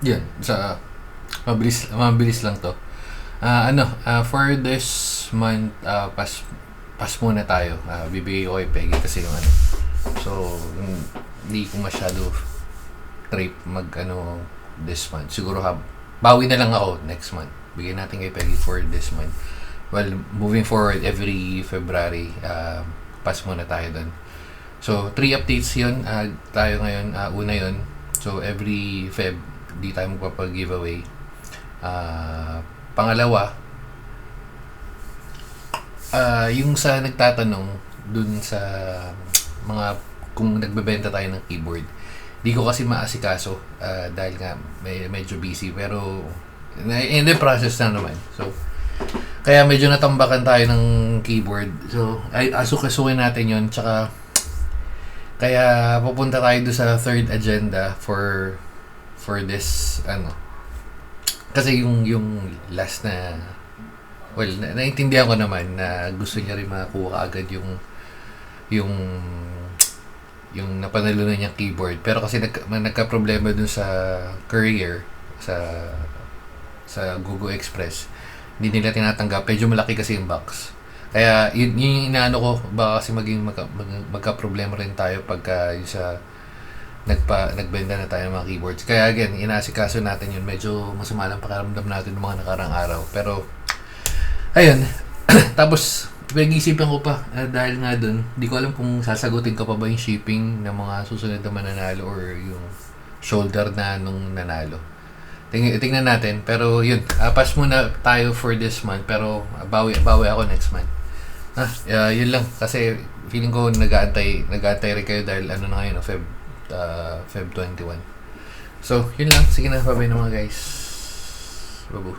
Yun, sa mabilis lang to. For this month, pas muna tayo. Bibigay ko kay Peggy kasi yung ano. So, hindi ko masyado trip mag this month. Siguro bawi na lang ako next month. Bigyan natin kay Peggy for this month. Well, moving forward, every February, pas muna tayo doon. So, 3 updates yun. Tayo ngayon, una yun. So, every Feb, di tayo magpapag-giveaway. Pangalawa, yung sa nagtatanong dun sa mga kung nagbebenta tayo ng keyboard, di ko kasi maasikaso dahil nga medyo busy, pero in the process na naman. So kaya medyo natambakan tayo ng keyboard, so ay asukasuhin natin yon. Tsaka kaya pupunta tayo do sa third agenda for this kasi yung last na, well, naintindihan ko naman na gusto niya rin makakuha agad yung napanalunan niyang keyboard, pero kasi nagka-problema dun sa courier sa Google Express, hindi nila tinatanggap, medyo malaki kasi yung box. Kaya yun yung inaano ko, baka kasi magka-problema rin tayo pagka yung sa nagbenta na tayo ng mga keyboards. Kaya again, inaasikaso natin yun. Medyo masama lang pakiramdam natin ng mga nakarang araw, pero ayun. Tapos pag-isipan ko pa, dahil nga dun, di ko alam kung sasagutin ko pa ba yung shipping ng mga susunod na mananalo or yung shoulder na nung nanalo. Tingnan natin. Pero yun, pass muna tayo for this month, pero bawi ako next month. Yun lang. Kasi feeling ko nag-aantay rin kayo dahil na ngayon, Feb 21. So, yun lang. Sige na, bye-bye na mga guys. Babu.